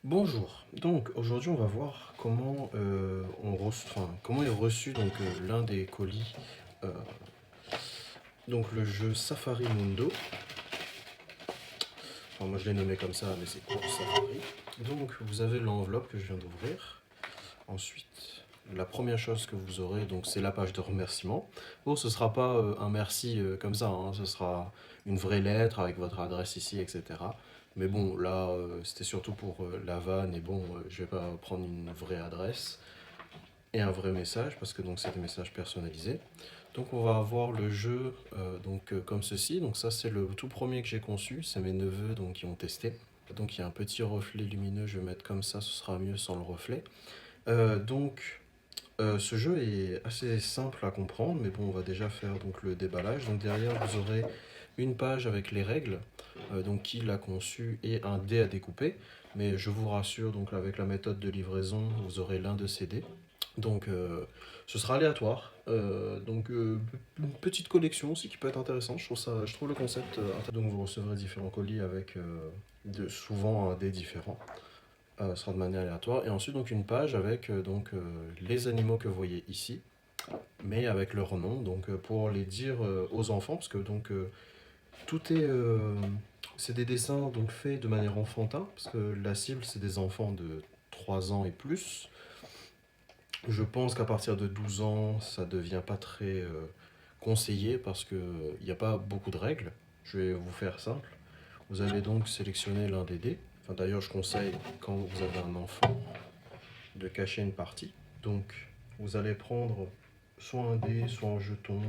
Bonjour. Donc aujourd'hui on va voir comment comment est reçu l'un des colis, euh, donc le jeu Safari Mundo. Enfin, moi je l'ai nommé comme ça, mais c'est course Safari. Donc vous avez l'enveloppe que je viens d'ouvrir. Ensuite, la première chose que vous aurez, donc c'est la page de remerciement. Bon, ce sera pas un merci comme ça, hein, ce sera une vraie lettre avec votre adresse ici, etc. Mais bon, là, c'était surtout pour la vanne, et bon, je vais pas prendre une vraie adresse et un vrai message, parce que donc c'est des messages personnalisés. Donc on va avoir le jeu comme ceci. Donc ça c'est le tout premier que j'ai conçu, c'est mes neveux donc qui ont testé. Donc il y a un petit reflet lumineux, je vais mettre comme ça, ce sera mieux sans le reflet. Ce jeu est assez simple à comprendre, mais bon, on va déjà faire donc le déballage. Donc derrière, vous aurez une page avec les règles, donc qui l'a conçu et un dé à découper. Mais je vous rassure, donc avec la méthode de livraison, vous aurez l'un de ces dés. Donc ce sera aléatoire. Une petite collection aussi qui peut être intéressante. Je trouve le concept intéressant. Donc vous recevrez différents colis avec souvent un dé différent, sera de manière aléatoire. Et ensuite, donc une page avec les animaux que vous voyez ici, mais avec leur nom, donc pour les dire aux enfants, parce que tout est. C'est des dessins donc faits de manière enfantin, parce que la cible, c'est des enfants de 3 ans et plus. Je pense qu'à partir de 12 ans, ça devient pas très conseillé, parce qu'il n'y a pas beaucoup de règles. Je vais vous faire simple. Vous allez donc sélectionner l'un des dés. Enfin, d'ailleurs, je conseille, quand vous avez un enfant, de cacher une partie. Donc, vous allez prendre soit un dé, soit un jeton,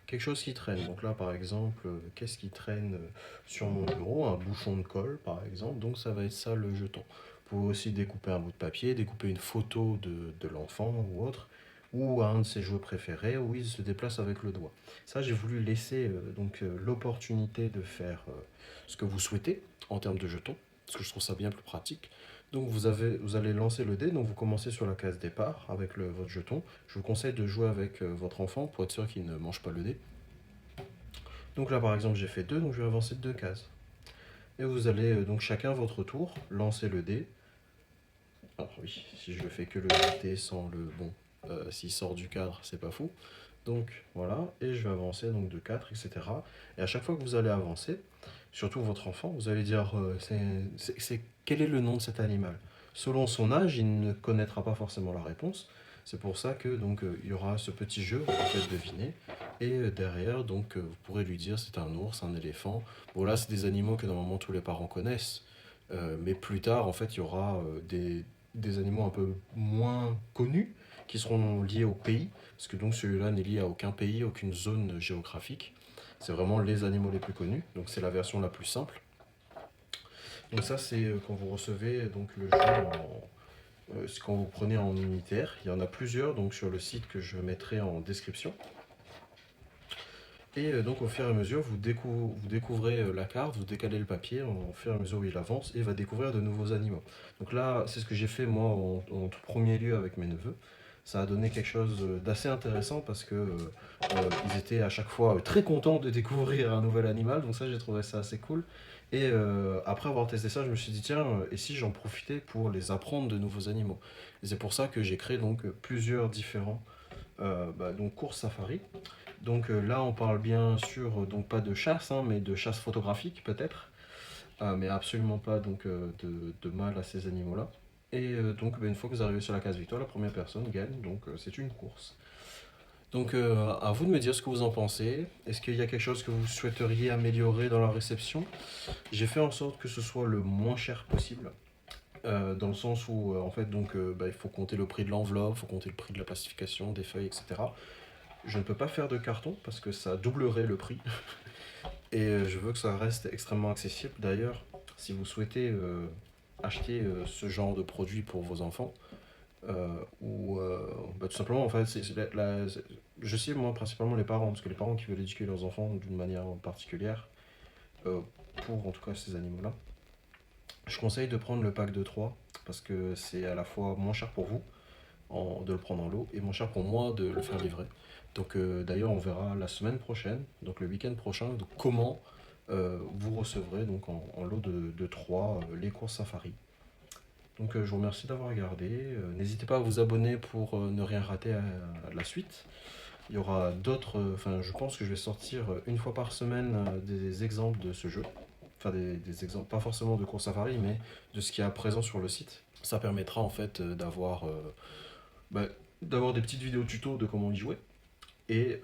quelque chose qui traîne. Donc là, par exemple, qu'est-ce qui traîne sur mon bureau? Un bouchon de colle, par exemple. Donc, ça va être ça le jeton. Vous pouvez aussi découper un bout de papier, découper une photo de l'enfant ou autre, ou un de ses jouets préférés, où il se déplace avec le doigt. Ça, j'ai voulu laisser l'opportunité de faire ce que vous souhaitez en termes de jetons, parce que je trouve ça bien plus pratique. Donc vous allez lancer le dé, donc vous commencez sur la case départ avec votre jeton. Je vous conseille de jouer avec votre enfant pour être sûr qu'il ne mange pas le dé. Donc là par exemple j'ai fait 2, donc je vais avancer de 2 cases. Et vous allez donc chacun votre tour lancer le dé. Alors oui, si je le fais que le dé sans le bon, s'il sort du cadre c'est pas fou. Donc voilà, et je vais avancer donc de 4, etc. Et à chaque fois que vous allez avancer, surtout votre enfant, vous allez dire quel est le nom de cet animal. Selon son âge, il ne connaîtra pas forcément la réponse. C'est pour ça que il y aura ce petit jeu, vous faites deviner. Et derrière, vous pourrez lui dire c'est un ours, un éléphant. Bon là, c'est des animaux que normalement tous les parents connaissent. Mais plus tard, en fait, il y aura des animaux un peu moins connus qui seront liés au pays, parce que donc celui-là n'est lié à aucun pays, aucune zone géographique. C'est vraiment les animaux les plus connus, donc c'est la version la plus simple. Donc ça c'est quand vous recevez donc le jeu c'est quand vous prenez en unitaire. Il y en a plusieurs donc sur le site que je mettrai en description. Et donc au fur et à mesure, vous découvrez la carte, vous décalez le papier au fur et à mesure où il avance et va découvrir de nouveaux animaux. Donc là, c'est ce que j'ai fait moi en tout premier lieu avec mes neveux. Ça a donné quelque chose d'assez intéressant parce que ils étaient à chaque fois très contents de découvrir un nouvel animal. Donc ça, j'ai trouvé ça assez cool. Et après avoir testé ça, je me suis dit tiens, et si j'en profitais pour les apprendre de nouveaux animaux. Et c'est pour ça que j'ai créé donc plusieurs différents courses safari. Donc là, on parle bien sûr donc pas de chasse, hein, mais de chasse photographique peut-être, mais absolument pas de mal à ces animaux-là. Et une fois que vous arrivez sur la case victoire, la première personne gagne, donc c'est une course. Donc à vous de me dire ce que vous en pensez. Est-ce qu'il y a quelque chose que vous souhaiteriez améliorer dans la réception? J'ai fait en sorte que ce soit le moins cher possible. Dans le sens où en fait il faut compter le prix de l'enveloppe, il faut compter le prix de la plastification, des feuilles, etc. Je ne peux pas faire de carton parce que ça doublerait le prix. Et je veux que ça reste extrêmement accessible. D'ailleurs, si vous souhaitez acheter ce genre de produit pour vos enfants, tout simplement, en fait, je sais moi principalement les parents, parce que les parents qui veulent éduquer leurs enfants d'une manière particulière, euh, pour en tout cas ces animaux-là, je conseille de prendre le pack de 3 parce que c'est à la fois moins cher pour vous de le prendre en lot et moins cher pour moi de le faire livrer. Donc d'ailleurs on verra la semaine prochaine, donc le week-end prochain, donc comment vous recevrez donc en lot de 3 les courses Safari. Donc je vous remercie d'avoir regardé. N'hésitez pas à vous abonner pour ne rien rater à la suite. Il y aura d'autres, enfin je pense que je vais sortir une fois par semaine des exemples de ce jeu. Enfin des exemples, pas forcément de course Safari, mais de ce qui est à présent sur le site. Ça permettra en fait bah, d'avoir des petites vidéos tuto de comment y jouer et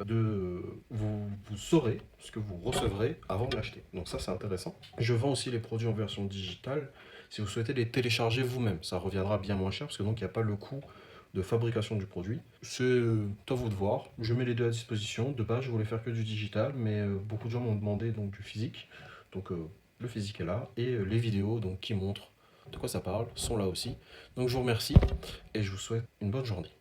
vous saurez ce que vous recevrez avant de l'acheter. Donc ça c'est intéressant. Je vends aussi les produits en version digitale. Si vous souhaitez les télécharger vous-même, ça reviendra bien moins cher parce que donc il n'y a pas le coût de fabrication du produit. C'est à vous de voir. Je mets les deux à disposition. De base, je voulais faire que du digital, mais beaucoup de gens m'ont demandé donc du physique. Donc le physique est là et les vidéos donc qui montrent de quoi ça parle sont là aussi. Donc je vous remercie et je vous souhaite une bonne journée.